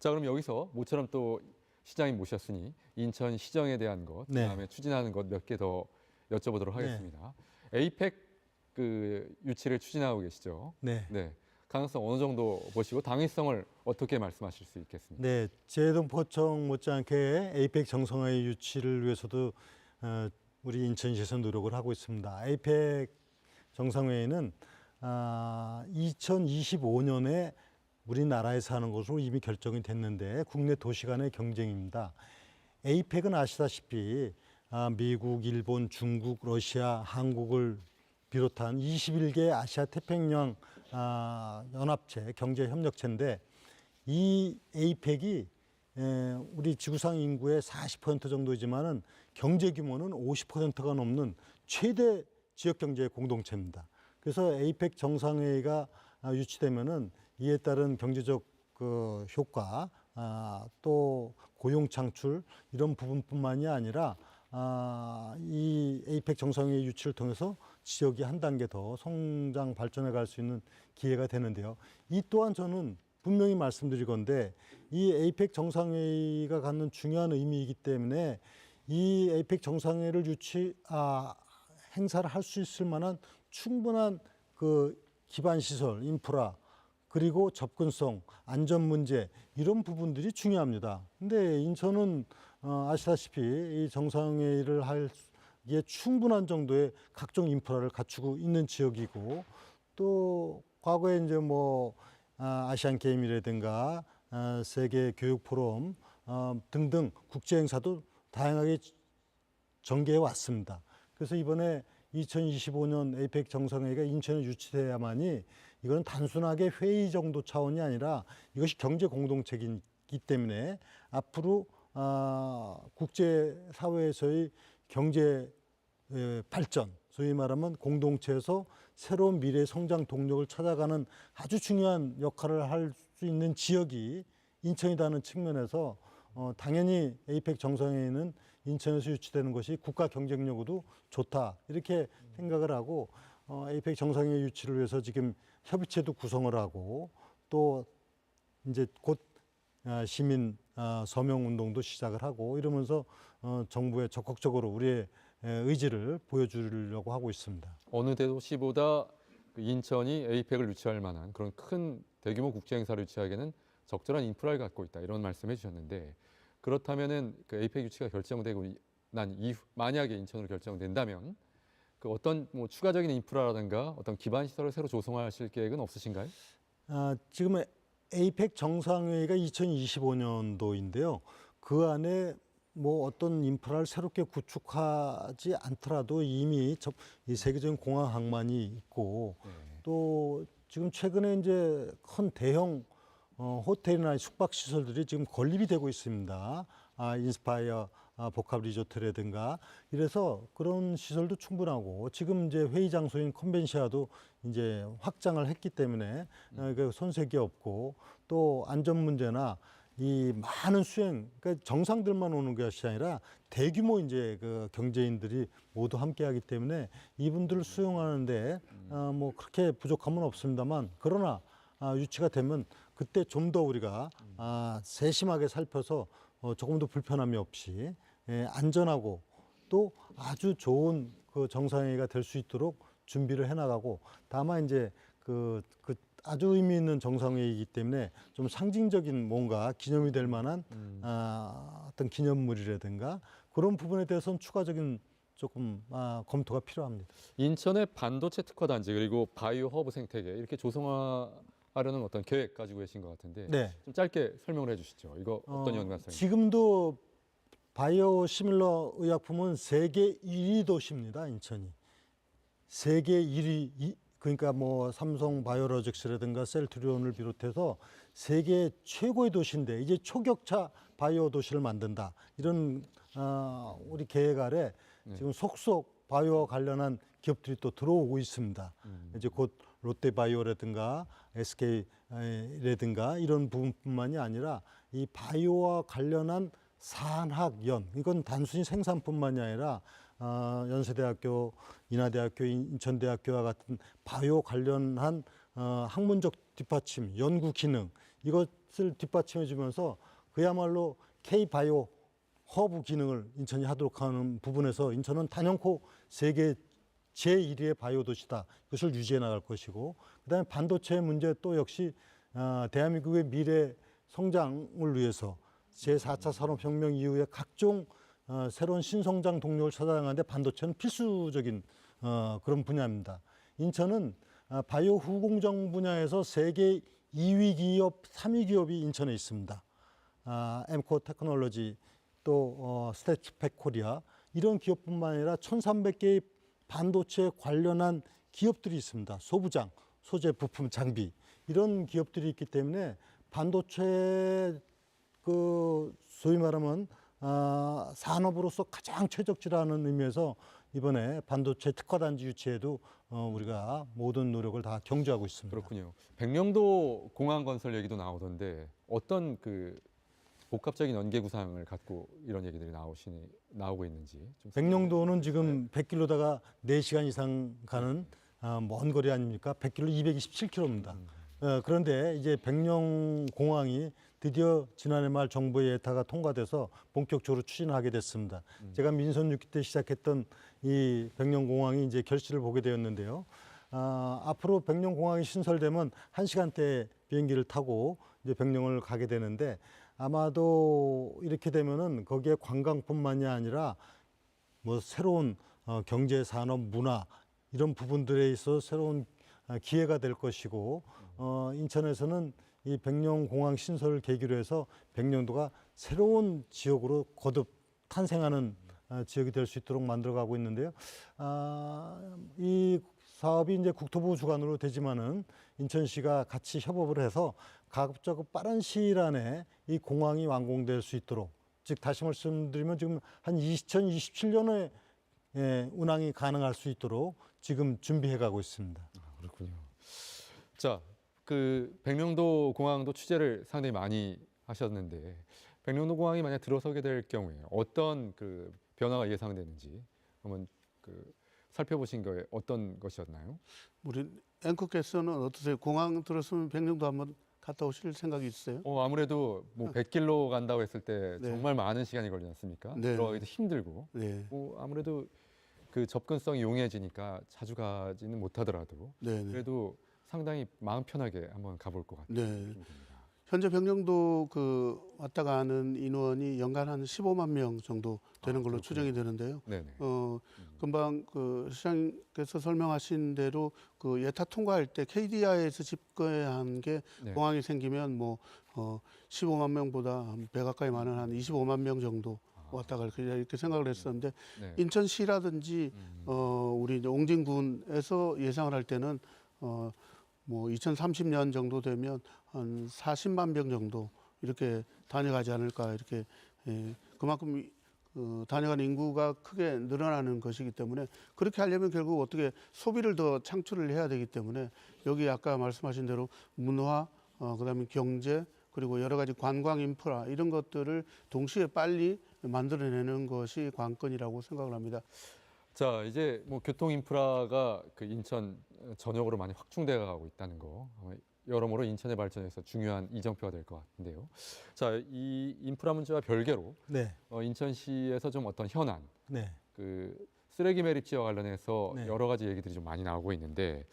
자, 그럼 여기서 모처럼 또 시장님 모셨으니 인천 시정에 대한 것, 네. 그다음에 추진하는 것 몇 개 더 여쭤보도록 하겠습니다. 에이펙 그 유치를 추진하고 계시죠? 네. 네. 가능성 어느 정도 보시고 당위성을 어떻게 말씀하실 수 있겠습니까? 네, 제동포청 못지않게 에이펙 정상회의 유치를 위해서도 우리 인천시에서 노력을 하고 있습니다. 에이펙 정상회의는 2025년에 우리나라에서 하는 것으로 이미 결정이 됐는데 국내 도시 간의 경쟁입니다. 에이펙은 아시다시피 미국, 일본, 중국, 러시아, 한국을 비롯한 21개 아시아 태평양 연합체, 경제협력체인데 이 에이펙이 우리 지구상 인구의 40% 정도이지만은 경제 규모는 50%가 넘는 최대 지역 경제 공동체입니다. 그래서 에이펙 정상회의가 유치되면은 이에 따른 경제적 그 효과, 또 고용 창출 이런 부분뿐만이 아니라 이 에이펙 정상회의 유치를 통해서 지역이 한 단계 더 성장 발전해 갈 수 있는 기회가 되는데요. 이 또한 저는 분명히 말씀드릴 건데 이 에이펙 정상회의가 갖는 중요한 의미이기 때문에 이 에이펙 정상회의를 행사를 할 수 있을 만한 충분한 그 기반 시설, 인프라 그리고 접근성, 안전 문제 이런 부분들이 중요합니다. 근데 인천은 아시다시피 이 정상회의를 하기에 충분한 정도의 각종 인프라를 갖추고 있는 지역이고 또 과거에 이제 뭐 아시안 게임이라든가 세계 교육 포럼 등등 국제 행사도 다양하게 전개해 왔습니다. 그래서 이번에 2025년 에이펙 정상회의가 인천에 유치돼야만이 이거는 단순하게 회의 정도 차원이 아니라 이것이 경제 공동체이기 때문에 앞으로 국제 사회에서의 경제 발전, 소위 말하면 공동체에서 새로운 미래 성장 동력을 찾아가는 아주 중요한 역할을 할 수 있는 지역이 인천이라는 측면에서 당연히 에이펙 정상회의는 인천에서 유치되는 것이 국가 경쟁력으로도 좋다 이렇게 생각을 하고 에이펙 정상회의 유치를 위해서 지금 협의체도 구성을 하고 또 이제 곧 시민 서명 운동도 시작을 하고 이러면서 정부에 적극적으로 우리의 의지를 보여주려고 하고 있습니다. 어느 도시보다 인천이 에이펙을 유치할 만한 그런 큰 대규모 국제 행사를 유치하기에는 적절한 인프라를 갖고 있다 이런 말씀해 주셨는데 그렇다면은 그 에이펙 유치가 결정되고 난 이후 만약에 인천으로 결정된다면 그 어떤 뭐 추가적인 인프라라든가 어떤 기반 시설을 새로 조성하실 계획은 없으신가요? 지금 에이펙 정상회의가 2025년도인데요. 그 안에 뭐 어떤 인프라를 새롭게 구축하지 않더라도 이미 이 세계적인 공항 항만이 있고 또 지금 최근에 이제 큰 대형 호텔이나 숙박 시설들이 지금 건립이 되고 있습니다. 인스파이어 복합 리조트라든가 이래서 그런 시설도 충분하고 지금 이제 회의 장소인 컨벤시아도 이제 확장을 했기 때문에 그 손색이 없고 또 안전 문제나 이 많은 수행, 그러니까 정상들만 오는 것이 아니라 대규모 이제 그 경제인들이 모두 함께하기 때문에 이분들을 수용하는데 뭐 그렇게 부족함은 없습니다만 그러나 유치가 되면 그때 좀 더 우리가 세심하게 살펴서 조금 더 불편함이 없이 안전하고 또 아주 좋은 그 정상회의가 될 수 있도록 준비를 해나가고 다만 이제 그 아주 의미 있는 정상회의이기 때문에 좀 상징적인 뭔가 기념이 될 만한 어떤 기념물이라든가 그런 부분에 대해서는 추가적인 조금 검토가 필요합니다. 인천의 반도체 특화 단지 그리고 바이오 허브 생태계 이렇게 조성하려는 어떤 계획 가지고 계신 것 같은데 네. 좀 짧게 설명을 해주시죠. 이거 어떤 연관성이? 지금도 바이오 시밀러 의약품은 세계 1위 도시입니다. 인천이 세계 1위 그러니까 뭐 삼성 바이오로직스라든가 셀트리온을 비롯해서 세계 최고의 도시인데 이제 초격차 바이오 도시를 만든다 이런 우리 계획 아래 지금 속속 바이오와 관련한 기업들이 또 들어오고 있습니다. 이제 곧 롯데바이오라든가 SK라든가 이런 부분뿐만이 아니라 이 바이오와 관련한 산학연 이건 단순히 생산뿐만이 아니라 연세대학교, 인하대학교, 인천대학교와 같은 바이오 관련한 학문적 뒷받침, 연구 기능 이것 이것을 뒷받침해주면서 그야말로 K-바이오 허브 기능을 인천이 하도록 하는 부분에서 인천은 단연코 세계 제1위의 바이오 도시다. 이것을 유지해 나갈 것이고, 그다음에 반도체 문제 또 역시 대한민국의 미래 성장을 위해서 제4차 산업혁명 이후에 각종 새로운 신성장 동력을 찾아나가는데 반도체는 필수적인 그런 분야입니다. 인천은 바이오 후공정 분야에서 세계 2위 기업, 3위 기업이 인천에 있습니다. 엠코 테크놀로지 또 스태치팩 코리아 이런 기업뿐만 아니라 1,300개의 반도체 관련한 기업들이 있습니다. 소부장, 소재, 부품, 장비 이런 기업들이 있기 때문에 반도체 그 소위 말하면 산업으로서 가장 최적지라는 의미에서 이번에 반도체 특화단지 유치에도 우리가 모든 노력을 다 경주하고 있습니다. 그렇군요. 백령도 공항 건설 얘기도 나오던데 어떤 그 복합적인 연계 구상을 갖고 이런 얘기들이 나오고 있는지 좀 백령도는 지금 100km다가 4시간 이상 가는 먼 거리 아닙니까? 100km 227km입니다. 그런데 이제 백령공항이 드디어 지난해 말 정부의 예타가 통과돼서 본격적으로 추진하게 됐습니다. 제가 민선 6기 때 시작했던 이 백령공항이 이제 결실을 보게 되었는데요. 앞으로 백령공항이 신설되면 1시간대 비행기를 타고 이제 백령을 가게 되는데 아마도 이렇게 되면은 거기에 관광뿐만이 아니라 뭐 새로운 경제, 산업, 문화 이런 부분들에 있어 새로운 기회가 될 것이고 인천에서는 이 백령공항 신설을 계기로 해서 백령도가 새로운 지역으로 거듭 탄생하는 지역이 될 수 있도록 만들어가고 있는데요. 이 사업이 이제 국토부 주관으로 되지만은 인천시가 같이 협업을 해서 가급적 빠른 시일 안에 이 공항이 완공될 수 있도록, 즉 다시 말씀드리면 지금 한 2027년에 운항이 가능할 수 있도록 지금 준비해가고 있습니다. 그렇군요. 자, 그 백령도 공항도 취재를 상당히 많이 하셨는데 백령도 공항이 만약 들어서게 될 경우에 어떤 그 변화가 예상되는지 한번 그 살펴보신 거에 어떤 것이었나요? 우리 앵커께서는 어떠세요? 공항 들었으면 백령도 한번 갔다 오실 생각이 있어요? 아무래도 뭐 100km 간다고 했을 때 네. 정말 많은 시간이 걸리지 않습니까? 네. 들어가기도 힘들고 네, 아무래도 그 접근성이 용이해지니까 자주 가지는 못하더라도 네, 네. 그래도 상당히 마음 편하게 한번 가볼 것 같아요. 네. 현재 백령도 그 왔다 가는 인원이 연간 한 15만 명 정도 되는 걸로 그렇군요. 추정이 되는데요. 네네. 금방 그 시장께서 설명하신 대로 그 예타 통과할 때 KDI에서 집계한 게 네. 공항이 생기면 뭐 15만 명보다 한 배 가까이 많은 한 25만 명 정도 왔다 갈 거다 이렇게 생각을 했었는데 네. 인천시라든지 우리 이제 옹진군에서 예상을 할 때는 뭐 2030년 정도 되면 한 40만 명 정도 이렇게 다녀가지 않을까 이렇게 그만큼 다녀가는 인구가 크게 늘어나는 것이기 때문에 그렇게 하려면 결국 어떻게 소비를 더 창출을 해야 되기 때문에 여기 아까 말씀하신 대로 문화 그다음에 경제 그리고 여러 가지 관광 인프라 이런 것들을 동시에 빨리 만들어내는 것이 관건이라고 생각을 합니다. 자, 이제 뭐 교통 인프라가 그 인천 전역으로 많이 확충돼 가고 있다는 거. 여러모로 인천의 발전에서 중요한 이정표가 될 것 같은데요. 자, 이 인프라 문제와 별개로 네, 인천시에서 좀 어떤 현안, 네, 그 쓰레기 매립지와 관련해서 네. 여러 가지 얘기들이 좀 많이 나오고 있는데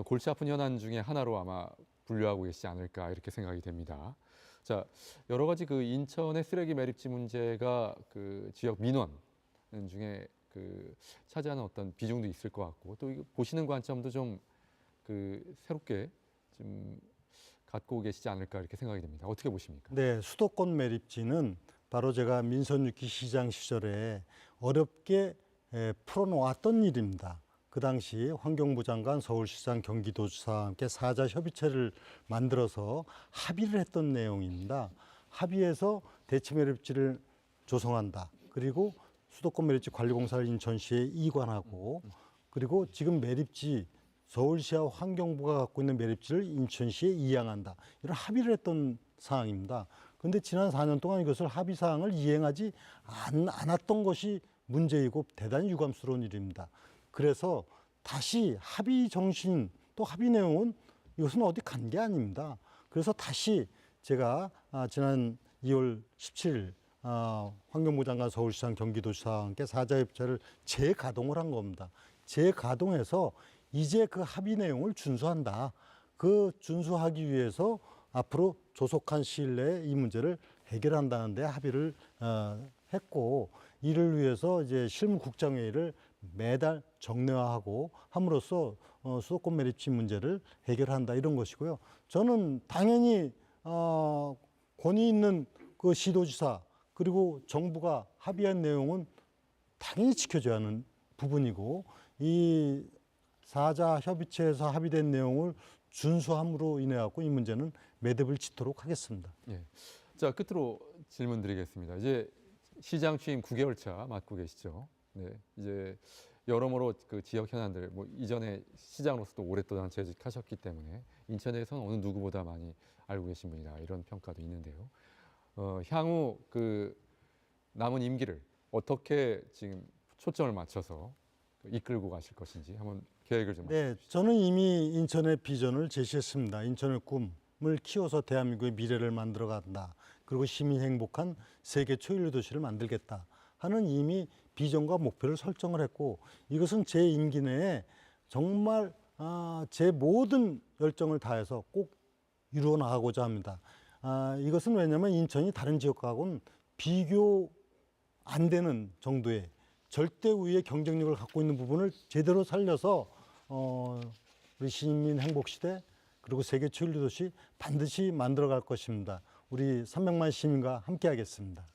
골치 아픈 현안 중에 하나로 아마 분류하고 계시지 않을까 이렇게 생각이 됩니다. 자, 여러 가지 그 인천의 쓰레기 매립지 문제가 그 지역 민원 중에 그 차지하는 어떤 비중도 있을 것 같고 또 이거 보시는 관점도 좀 그 새롭게 좀 갖고 계시지 않을까 이렇게 생각이 됩니다. 어떻게 보십니까? 네, 수도권 매립지는 바로 제가 민선 6기 시장 시절에 어렵게 풀어놓았던 일입니다. 그 당시 환경부 장관, 서울시장, 경기도지사와 함께 사자 협의체를 만들어서 합의를 했던 내용입니다. 합의해서 대치 매립지를 조성한다. 그리고 수도권 매립지 관리공사를 인천시에 이관하고 그리고 지금 매립지 서울시와 환경부가 갖고 있는 매립지를 인천시에 이양한다. 이런 합의를 했던 사항입니다. 그런데 지난 4년 동안 이것을 합의 사항을 이행하지 않았던 것이 문제이고 대단히 유감스러운 일입니다. 그래서 다시 합의 정신 또 합의 내용은 이것은 어디 간 게 아닙니다. 그래서 다시 제가 지난 2월 17일 환경부 장관, 서울시장, 경기도지사와 함께 사자협의체를 재가동을 한 겁니다. 재가동해서 이제 그 합의 내용을 준수한다. 그 준수하기 위해서 앞으로 조속한 시일 내에 이 문제를 해결한다는 데 합의를 했고, 이를 위해서 이제 실무국장회의를 매달 정례화하고 함으로써 수도권 매립지 문제를 해결한다, 이런 것이고요. 저는 당연히 권위 있는 그 시도지사 그리고 정부가 합의한 내용은 당연히 지켜줘야 하는 부분이고, 이 사자 협의체에서 합의된 내용을 준수함으로 인해 갖고 이 문제는 매듭을 짓도록 하겠습니다. 예. 자, 끝으로 질문 드리겠습니다. 이제 시장 취임 9개월 차 맞고 계시죠. 네. 이제 여러모로 그 지역 현안들, 뭐 이전에 시장으로서도 오랫동안 재직하셨기 때문에 인천에서는 어느 누구보다 많이 알고 계신 분이다, 이런 평가도 있는데요. 향후 그 남은 임기를 어떻게 지금 초점을 맞춰서 이끌고 가실 것인지 한번 계획을 좀. 네, 저는 이미 인천의 비전을 제시했습니다. 인천의 꿈을 키워서 대한민국의 미래를 만들어 간다. 그리고 시민이 행복한 세계 초일류 도시를 만들겠다 하는 이미 비전과 목표를 설정을 했고, 이것은 제 임기 내에 정말 제 모든 열정을 다해서 꼭 이루어 나가고자 합니다. 이것은 왜냐하면 인천이 다른 지역하고는 비교 안 되는 정도의 절대 우위의 경쟁력을 갖고 있는 부분을 제대로 살려서 우리 시민 행복 시대 그리고 세계 초일류 도시 반드시 만들어 갈 것입니다. 우리 300만 시민과 함께 하겠습니다.